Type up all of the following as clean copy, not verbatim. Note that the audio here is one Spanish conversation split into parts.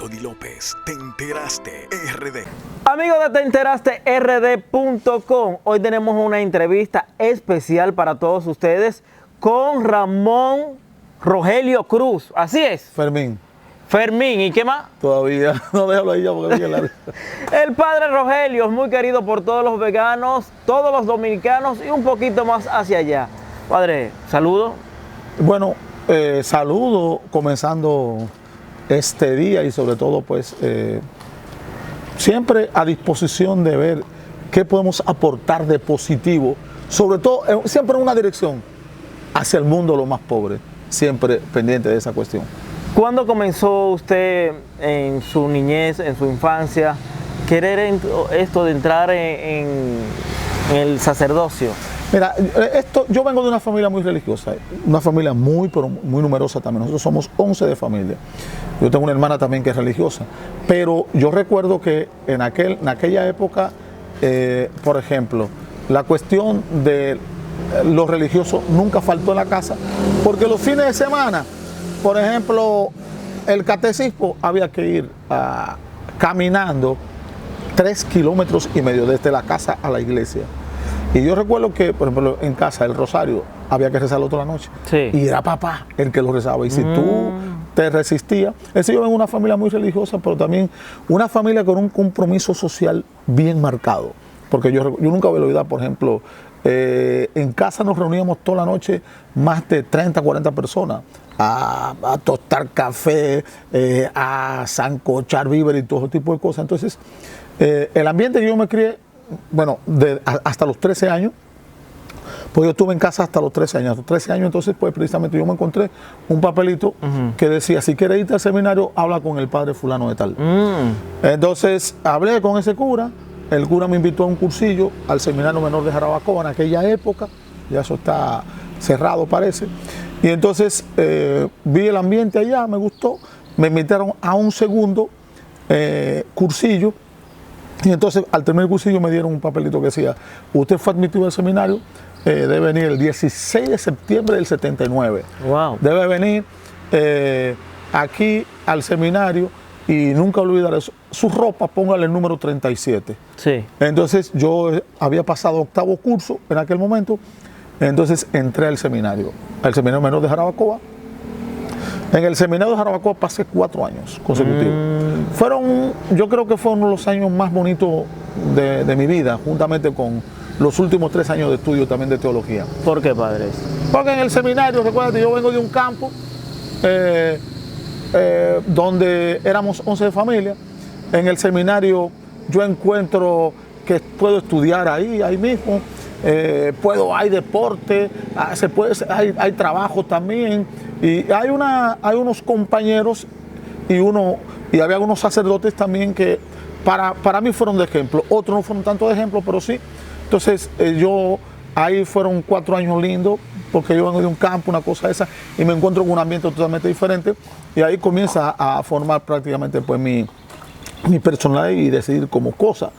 Anthony López, Te Enteraste RD. Amigos de TeEnterasteRD.com, hoy tenemos una entrevista especial para todos ustedes con Ramón Rogelio Cruz. Así es. Fermín. Fermín, ¿y qué más? Todavía, no déjalo ahí ya porque es largo. El padre Rogelio es muy querido por todos los veganos, todos los dominicanos y un poquito más hacia allá. Padre, saludo. Bueno, saludo comenzando este día y sobre todo pues siempre a disposición de ver qué podemos aportar de positivo, sobre todo siempre en una dirección hacia el mundo lo más pobre, siempre pendiente de esa cuestión. ¿Cuándo comenzó usted en su niñez, en su infancia, querer esto de entrar en el sacerdocio? Mira, yo vengo de una familia muy religiosa, una familia muy numerosa también. Nosotros somos 11 de familia. Yo tengo una hermana también que es religiosa. Pero yo recuerdo que en aquella época, por ejemplo, la cuestión de lo religioso nunca faltó en la casa, porque los fines de semana, por ejemplo, el catecismo había que ir caminando 3,5 kilómetros desde la casa a la iglesia. Y yo recuerdo que, por ejemplo, en casa el rosario había que rezarlo toda la noche. Sí. Y era papá el que lo rezaba. Y si tú te resistías, yo vengo de una familia muy religiosa, pero también una familia con un compromiso social bien marcado. Porque yo nunca voy a olvidar, por ejemplo, en casa nos reuníamos toda la noche más de 30, 40 personas a tostar café, a sancochar víveres y todo ese tipo de cosas. Entonces, el ambiente que yo me crié, bueno, hasta los 13 años, pues yo estuve en casa hasta los 13 años. A los 13 años, entonces, pues precisamente yo me encontré un papelito que decía, si quieres irte al seminario, habla con el padre fulano de tal. Entonces, hablé con ese cura, el cura me invitó a un cursillo al Seminario Menor de Jarabacoa en aquella época, ya eso está cerrado parece, y entonces vi el ambiente allá, me gustó, me invitaron a un segundo cursillo. Y entonces, al terminar el cursillo, me dieron un papelito que decía, usted fue admitido al seminario, debe venir el 16 de septiembre del 79. Wow. Debe venir aquí al seminario y nunca olvidar eso. Su ropa, póngale el número 37. Sí. Entonces, yo había pasado 8º curso en aquel momento, entonces entré al Seminario Menor de Jarabacoa. En el Seminario de Jarabacoa pasé 4 años consecutivos. Yo creo que fueron los años más bonitos de mi vida, juntamente con los últimos 3 años de estudio también de teología. ¿Por qué, padres? Porque en el seminario, recuerda, yo vengo de un campo donde éramos 11 de familia. En el seminario yo encuentro que puedo estudiar ahí mismo. Hay deporte, hay trabajo también, y hay unos compañeros y había unos sacerdotes también que para mí fueron de ejemplo. Otros no fueron tanto de ejemplo, pero sí. Entonces ahí fueron 4 años lindos, porque yo vengo de un campo, una cosa esa, y me encuentro con un ambiente totalmente diferente, y ahí comienza a formar prácticamente pues mi personalidad y decidir como cosa.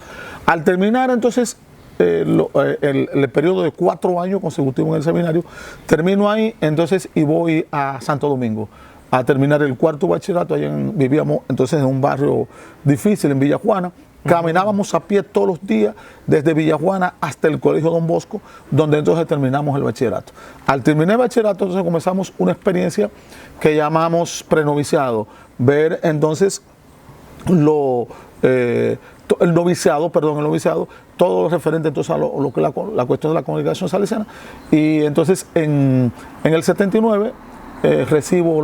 Al terminar entonces el periodo de 4 años consecutivos en el seminario, termino ahí entonces y voy a Santo Domingo a terminar el 4º bachillerato. Allá vivíamos entonces en un barrio difícil en Villa Juana. Caminábamos a pie todos los días desde Villa Juana hasta el Colegio Don Bosco, donde entonces terminamos el bachillerato. Al terminar el bachillerato, entonces comenzamos una experiencia que llamamos prenoviciado, ver entonces el noviciado, todo lo referente entonces a lo que la cuestión de la congregación salesiana. Y entonces en el 79 recibo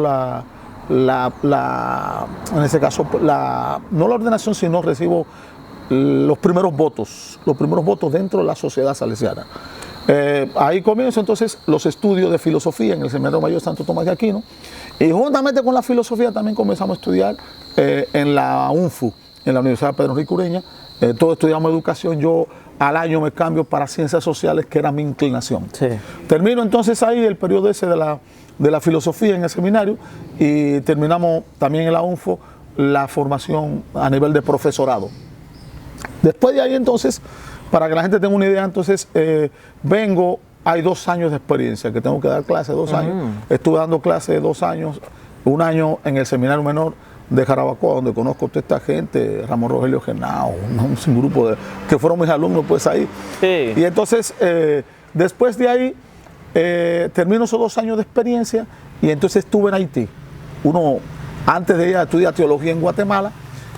en ese caso, no la ordenación, sino recibo los primeros votos dentro de la sociedad salesiana. Ahí comienzo entonces los estudios de filosofía en el Seminario Mayor Santo Tomás de Aquino, y juntamente con la filosofía también comenzamos a estudiar en la UNFU, en la Universidad Pedro Enrique Ureña. Todos estudiamos educación. Yo al año me cambio para ciencias sociales, que era mi inclinación. Sí. Termino entonces ahí el periodo ese de la filosofía en el seminario, y terminamos también en la UNFO la formación a nivel de profesorado. Después de ahí entonces, para que la gente tenga una idea, entonces hay 2 años de experiencia, que tengo que dar clase 2 años. Estuve dando clase 2 años, 1 año en el Seminario Menor de Jarabacoa, donde conozco a toda esta gente, Ramón Rogelio Genao, un grupo que fueron mis alumnos pues ahí. Sí. Y entonces, después de ahí, termino esos 2 años de experiencia y entonces estuve en Haití. Antes de ir a estudiar teología en Guatemala,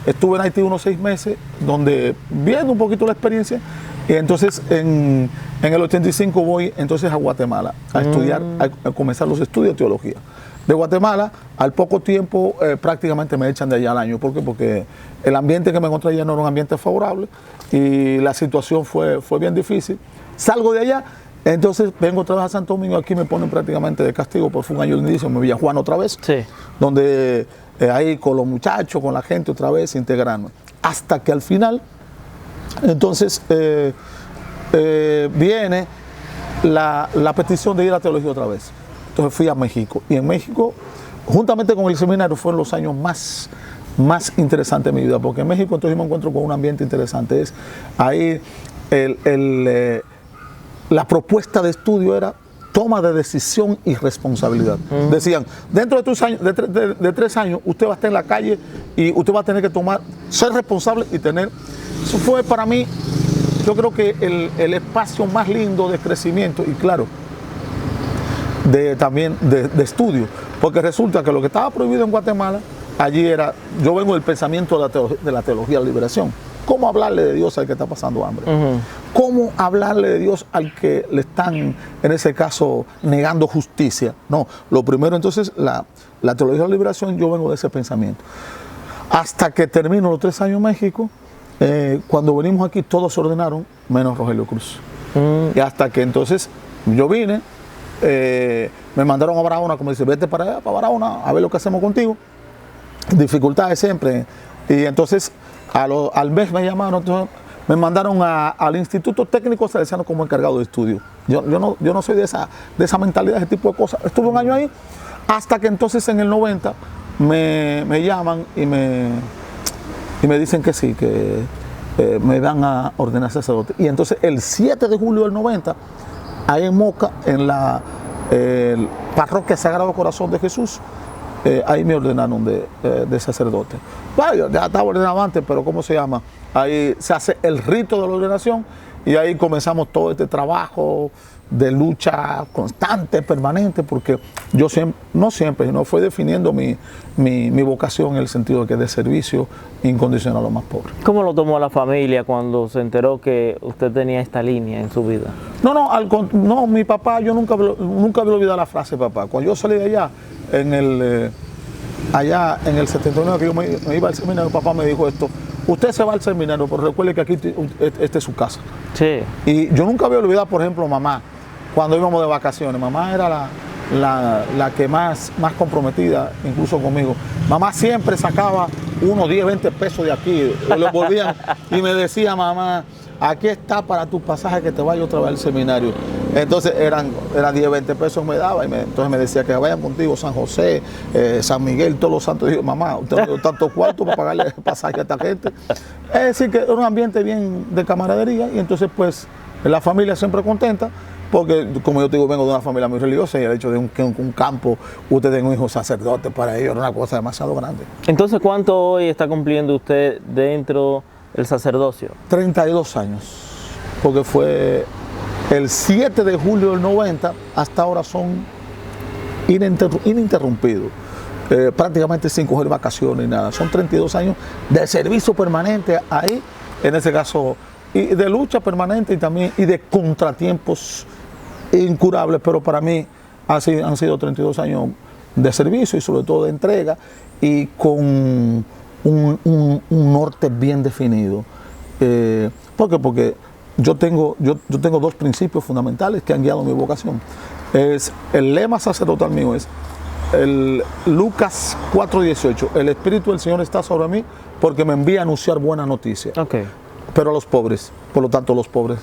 estuve en Haití unos 6 meses, donde viendo un poquito la experiencia, y entonces en el 85 voy entonces a Guatemala a estudiar, a comenzar los estudios de teología. De Guatemala, al poco tiempo, prácticamente me echan de allá al año. ¿Por qué? Porque el ambiente que me encontré allá no era un ambiente favorable y la situación fue bien difícil. Salgo de allá, entonces vengo otra vez a Santo Domingo, aquí me ponen prácticamente de castigo, por fue un año lindísimo, me Villajuana otra vez, Sí. donde ahí con los muchachos, con la gente otra vez, integrarme. Hasta que al final, entonces, viene la petición de ir a teología otra vez. Entonces fui a México. Y en México, juntamente con el seminario, fueron los años más interesantes de mi vida. Porque en México entonces me encuentro con un ambiente interesante. Ahí la propuesta de estudio era toma de decisión y responsabilidad. Decían, dentro de 3 años, de 3 años, usted va a estar en la calle y usted va a tener que ser responsable y tener... Eso fue para mí, yo creo que el espacio más lindo de crecimiento y claro, también de estudio, porque resulta que lo que estaba prohibido en Guatemala, allí era, yo vengo del pensamiento de la teología de la liberación. ¿Cómo hablarle de Dios al que está pasando hambre? ¿Cómo hablarle de Dios al que le están, en ese caso, negando justicia? No, lo primero entonces, la teología de la liberación, yo vengo de ese pensamiento. Hasta que termino los 3 años en México, cuando venimos aquí todos se ordenaron, menos Rogelio Cruz. Y hasta que entonces yo vine, me mandaron a Barahona, como dice, vete para allá, para Barahona, a ver lo que hacemos contigo. Dificultades siempre. Y entonces al mes me llamaron, entonces, me mandaron al Instituto Técnico Salesiano como encargado de estudio. Yo no soy de esa mentalidad, ese tipo de cosas. Estuve un año ahí, hasta que entonces en el 90 me llaman y me dicen que sí, que me van a ordenar sacerdote. Y entonces el 7 de julio del 90, ahí en Moca, en la parroquia Sagrado Corazón de Jesús, ahí me ordenaron de sacerdote. Bueno, yo ya estaba ordenado antes, pero ¿cómo se llama? Ahí se hace el rito de la ordenación y ahí comenzamos todo este trabajo de lucha constante, permanente, porque yo no siempre, sino fue definiendo mi vocación en el sentido de que de servicio incondicional a los más pobres. ¿Cómo lo tomó la familia cuando se enteró que usted tenía esta línea en su vida? No, mi papá, yo nunca voy a olvidar la frase, papá. Cuando yo salí de allá, en el 79 que yo me iba al seminario, papá me dijo esto: usted se va al seminario, pero recuerde que aquí esta es su casa. Sí. Y yo nunca voy a olvidar, por ejemplo, mamá, cuando íbamos de vacaciones. Mamá era la que más comprometida, incluso conmigo. Mamá siempre sacaba unos 10, 20 pesos de aquí, lo volvían y me decía, mamá, aquí está para tu pasaje que te vaya otra vez al seminario. Entonces eran 10, 20 pesos me daba y entonces me decía que vayan contigo San José, San Miguel, todos los santos. Y yo, mamá, usted me dio tanto cuarto para pagarle el pasaje a esta gente. Es decir, que era un ambiente bien de camaradería y entonces pues la familia siempre contenta, porque como yo te digo, vengo de una familia muy religiosa y el hecho de un campo, usted tenga un hijo sacerdote, para ellos era una cosa demasiado grande. Entonces, ¿cuánto hoy está cumpliendo usted dentro del sacerdocio? 32 años, porque fue el 7 de julio del 90, hasta ahora son ininterrumpidos, prácticamente sin coger vacaciones ni nada. Son 32 años de servicio permanente ahí, en ese caso, y de lucha permanente y también y de contratiempos incurables, pero para mí han sido 32 años de servicio y sobre todo de entrega y con un norte bien definido. ¿Por qué? Porque yo tengo 2 principios fundamentales que han guiado mi vocación. El lema sacerdotal mío es el Lucas 4:18, el Espíritu del Señor está sobre mí porque me envía a anunciar buena noticia. Okay. Pero a los pobres, por lo tanto los pobres.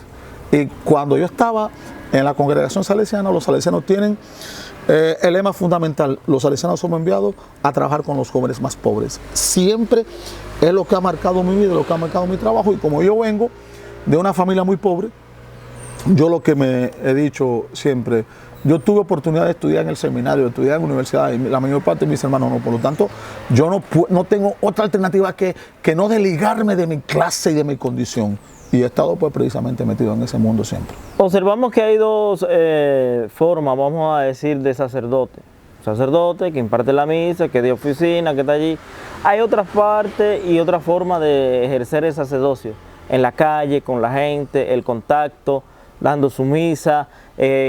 Y cuando yo estaba en la congregación salesiana, los salesianos tienen el lema fundamental: los salesianos somos enviados a trabajar con los jóvenes más pobres. Siempre es lo que ha marcado mi vida, lo que ha marcado mi trabajo. Y como yo vengo de una familia muy pobre, yo lo que me he dicho siempre, Yo tuve oportunidad de estudiar en el seminario, de estudiar en la universidad, y la mayor parte de mis hermanos no. Por lo tanto, yo no tengo otra alternativa que no desligarme de mi clase y de mi condición. Y he estado pues precisamente metido en ese mundo siempre. Observamos que hay dos formas, vamos a decir, de sacerdote. Sacerdote que imparte la misa, que es de oficina, que está allí. Hay otras partes y otra forma de ejercer el sacerdocio. En la calle, con la gente, el contacto, dando su misa,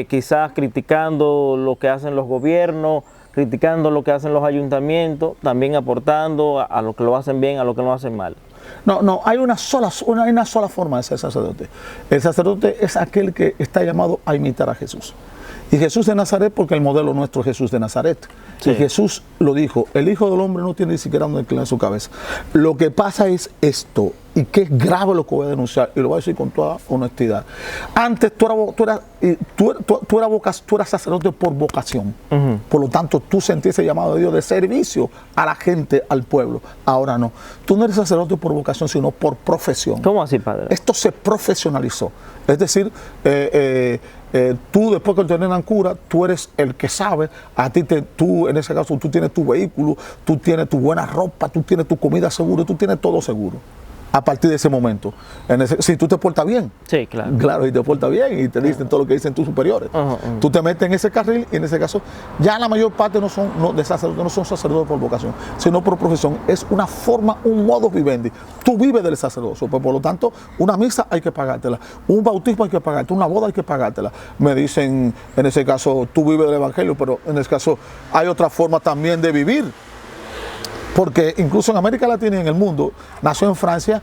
quizás criticando lo que hacen los gobiernos, criticando lo que hacen los ayuntamientos, también aportando a lo que lo hacen bien, a lo que lo hacen mal. No, hay una sola forma de ser sacerdote. El sacerdote es aquel que está llamado a imitar a Jesús. Y Jesús de Nazaret, porque el modelo nuestro es Jesús de Nazaret. Sí. Y Jesús lo dijo, el Hijo del Hombre no tiene ni siquiera donde inclinar su cabeza. Lo que pasa es esto, y que es grave lo que voy a denunciar, y lo voy a decir con toda honestidad. Antes tú eras sacerdote por vocación. Por lo tanto, tú sentías ese llamado de Dios de servicio a la gente, al pueblo. Ahora no. Tú no eres sacerdote por vocación, sino por profesión. ¿Cómo así, padre? Esto se profesionalizó. Es decir, tú después que te ordenan cura, tú eres el que sabe, tú en ese caso tú tienes tu vehículo, tú tienes tu buena ropa, tú tienes tu comida segura, tú tienes todo seguro. A partir de ese momento, si tú te portas bien, sí, claro. Claro, y te portas bien y te dicen todo lo que dicen tus superiores. Tú te metes en ese carril y en ese caso, ya la mayor parte de sacerdotes no son sacerdotes por vocación, sino por profesión. Es una forma, un modus vivendi. Tú vives del sacerdocio, pues, por lo tanto, una misa hay que pagártela, un bautismo hay que pagártela, una boda hay que pagártela. Me dicen, en ese caso, tú vives del evangelio, pero en ese caso hay otra forma también de vivir. Porque incluso en América Latina y en el mundo, nació en Francia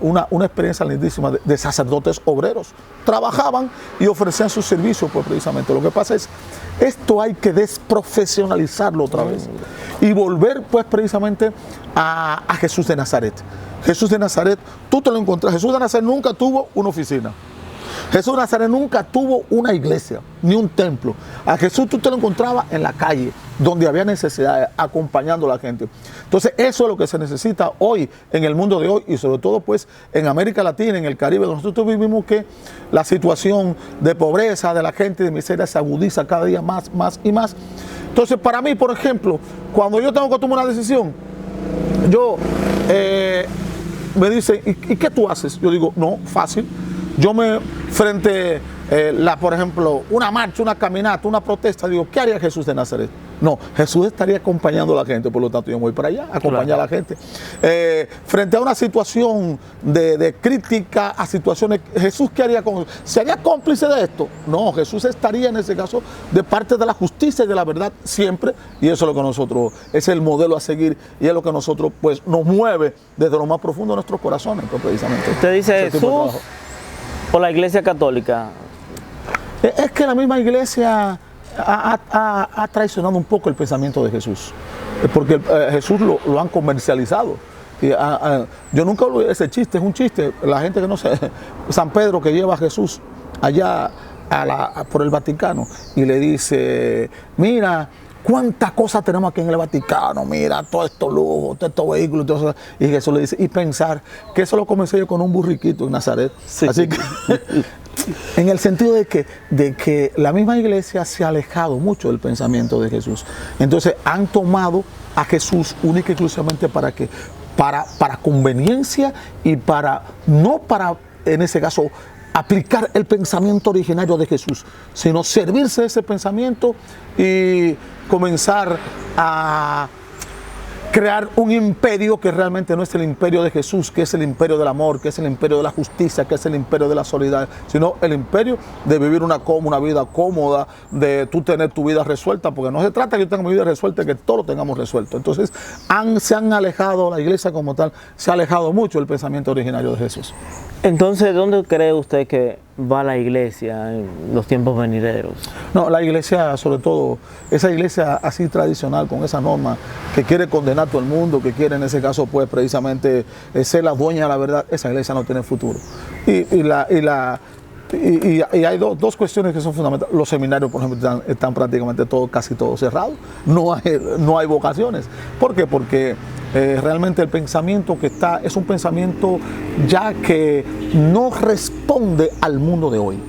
una experiencia lindísima de sacerdotes obreros. Trabajaban y ofrecían sus servicios, pues precisamente. Lo que pasa es, esto hay que desprofesionalizarlo otra vez. Y volver, pues precisamente, a Jesús de Nazaret. Jesús de Nazaret, tú te lo encontrás. Jesús de Nazaret nunca tuvo una oficina. Jesús de Nazaret nunca tuvo una iglesia, ni un templo. A Jesús tú te lo encontrabas en la calle, donde había necesidades, acompañando a la gente. Entonces, eso es lo que se necesita hoy, en el mundo de hoy, y sobre todo, pues, en América Latina, en el Caribe, donde nosotros vivimos que la situación de pobreza de la gente, de miseria, se agudiza cada día más y más. Entonces, para mí, por ejemplo, cuando yo tengo que tomar una decisión, me dicen, ¿y qué tú haces? Yo digo, no, fácil. Yo frente por ejemplo, una marcha, una caminata, una protesta, digo, ¿qué haría Jesús de Nazaret? No, Jesús estaría acompañando a la gente, por lo tanto yo voy para allá, a acompañar a la gente. Frente a una situación de crítica a situaciones, Jesús, ¿qué haría con eso? ¿Sería cómplice de esto? No, Jesús estaría en ese caso de parte de la justicia y de la verdad siempre, y eso es lo que nosotros, es el modelo a seguir, y es lo que nosotros, pues, nos mueve desde lo más profundo de nuestros corazones, pues, precisamente. Usted dice Jesús o la Iglesia Católica. Es que la misma iglesia ha traicionado un poco el pensamiento de Jesús, porque Jesús lo han comercializado. Yo nunca olvidé ese chiste, es un chiste. La gente que no sé, San Pedro que lleva a Jesús allá por el Vaticano y le dice, mira, ¿cuántas cosas tenemos aquí en el Vaticano? Mira, todo esto lujo, todos estos vehículos. Todo eso. Y Jesús le dice, y pensar que eso lo comencé yo con un burriquito en Nazaret. Sí. Así que, en el sentido de que la misma iglesia se ha alejado mucho del pensamiento de Jesús. Entonces, han tomado a Jesús única y exclusivamente para conveniencia y no para, en ese caso, aplicar el pensamiento originario de Jesús, sino servirse de ese pensamiento y comenzar a crear un imperio que realmente no es el imperio de Jesús, que es el imperio del amor, que es el imperio de la justicia, que es el imperio de la solidaridad, sino el imperio de vivir una vida cómoda, de tú tener tu vida resuelta, porque no se trata de que yo tenga mi vida resuelta, que todos lo tengamos resuelto. Entonces se han alejado, la iglesia como tal, se ha alejado mucho del pensamiento originario de Jesús. Entonces, ¿dónde cree usted que va la iglesia en los tiempos venideros? No, la iglesia, sobre todo, esa iglesia así tradicional, con esa norma, que quiere condenar a todo el mundo, que quiere en ese caso, pues, precisamente ser la dueña de la verdad, esa iglesia no tiene futuro. Y hay dos cuestiones que son fundamentales. Los seminarios, por ejemplo, están prácticamente casi todos cerrados. No hay vocaciones. ¿Por qué? Porque realmente el pensamiento que está es un pensamiento ya que no responde al mundo de hoy.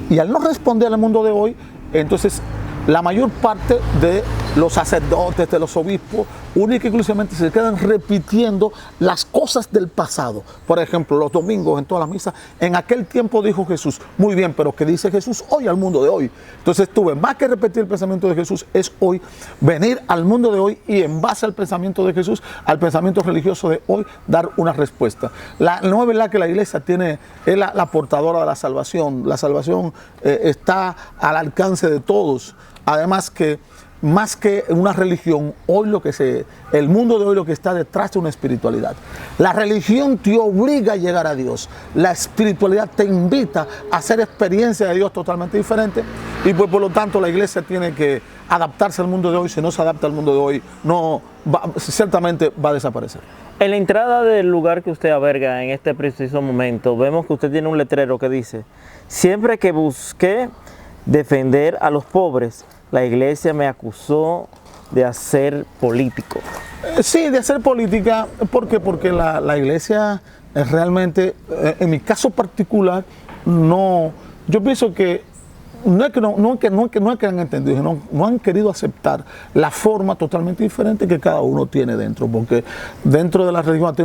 Y al no responder al mundo de hoy, Entonces, la mayor parte de los sacerdotes, de los obispos, única y exclusivamente se quedan repitiendo las cosas del pasado. Por ejemplo, los domingos en todas las misas, en aquel tiempo dijo Jesús, muy bien, pero ¿qué dice Jesús hoy al mundo de hoy? Entonces tuve más que repetir el pensamiento de Jesús, es hoy venir al mundo de hoy y en base al pensamiento de Jesús, al pensamiento religioso de hoy, dar una respuesta. No es verdad que la iglesia es la portadora de la salvación está al alcance de todos. Además que más que una religión, hoy el mundo de hoy lo que está detrás de una espiritualidad. La religión te obliga a llegar a Dios. La espiritualidad te invita a hacer experiencias de Dios totalmente diferentes y pues por lo tanto la iglesia tiene que adaptarse al mundo de hoy. Si no se adapta al mundo de hoy, ciertamente va a desaparecer. En la entrada del lugar que usted alberga en este preciso momento, vemos que usted tiene un letrero que dice: siempre que busqué defender a los pobres, la iglesia me acusó de hacer político. Sí, de hacer política. ¿Por qué? Porque la iglesia realmente, en mi caso particular, yo pienso que no es que han entendido, no han querido aceptar la forma totalmente diferente que cada uno tiene dentro, porque dentro de la religión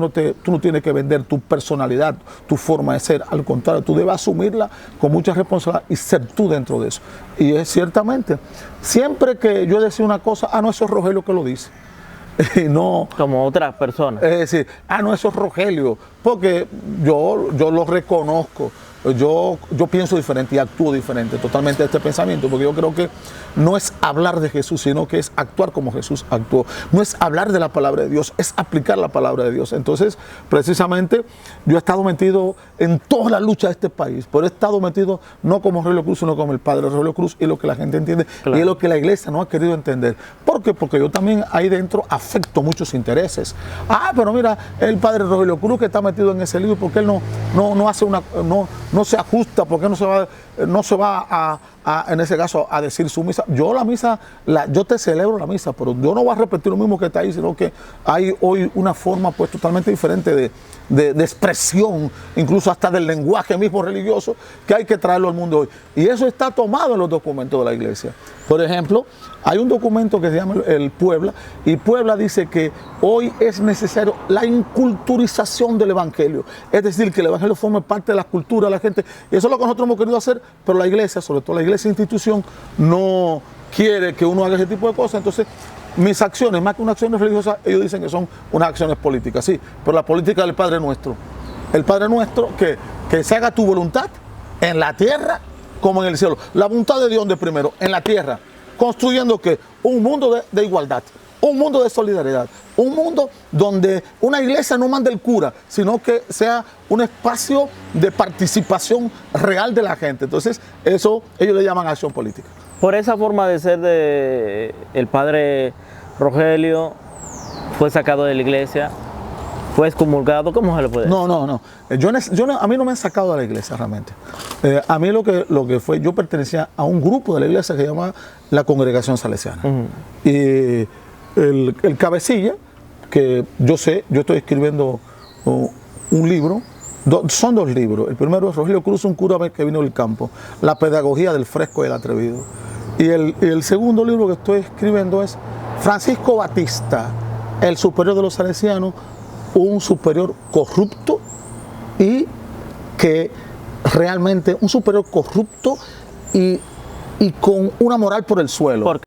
tú no tienes que vender tu personalidad, tu forma de ser, al contrario, tú debes asumirla con mucha responsabilidad y ser tú dentro de eso. Y es ciertamente, siempre que yo decía una cosa, no, eso es Rogelio que lo dice. Y no como otras personas. Es decir, no, eso es Rogelio, porque yo lo reconozco. Yo pienso diferente y actúo diferente totalmente de este pensamiento, porque yo creo que no es hablar de Jesús, sino que es actuar como Jesús actuó. No es hablar de la palabra de Dios, es aplicar la palabra de Dios. Entonces, precisamente, yo he estado metido en toda la lucha de este país, pero he estado metido no como Rogelio Cruz, sino como el padre Rogelio Cruz, y lo que la gente entiende, claro. Y es lo que la iglesia no ha querido entender. ¿Por qué? Porque yo también ahí dentro afecto muchos intereses. Pero mira, el padre Rogelio Cruz que está metido en ese libro, porque él no hace no se ajusta, porque no se va en ese caso a decir su misa. Yo te celebro la misa, pero yo no voy a repetir lo mismo que está ahí, sino que hay hoy una forma pues totalmente diferente de expresión, incluso hasta del lenguaje mismo religioso, que hay que traerlo al mundo hoy. Y eso está tomado en los documentos de la iglesia. Por ejemplo, hay un documento que se llama el Puebla, y Puebla dice que hoy es necesario la inculturización del evangelio, es decir, que el evangelio forme parte de la cultura de la gente, y eso es lo que nosotros hemos querido hacer, pero la iglesia, sobre todo la iglesia institución, no quiere que uno haga ese tipo de cosas. Entonces, mis acciones, más que unas acciones religiosas, ellos dicen que son unas acciones políticas, sí, pero la política del Padre Nuestro. El Padre Nuestro, que se haga tu voluntad en la tierra como en el cielo. La voluntad de Dios de primero, en la tierra, construyendo que un mundo de igualdad, un mundo de solidaridad, un mundo donde una iglesia no manda el cura, sino que sea un espacio de participación real de la gente. Entonces, eso ellos le llaman acción política. Por esa forma de ser de el padre Rogelio, fue sacado de la iglesia, fue excomulgado, ¿cómo se le puede decir? No. A mí no me han sacado de la iglesia realmente. A mí lo que fue, yo pertenecía a un grupo de la iglesia que se llama la Congregación Salesiana. Y el cabecilla, que yo estoy escribiendo un libro, son dos libros. El primero es Rogelio Cruz, un cura que vino del campo, la pedagogía del fresco y el atrevido. Y el segundo libro que estoy escribiendo es Francisco Batista, el superior de los salesianos, un superior corrupto y que realmente un superior corrupto y con una moral por el suelo.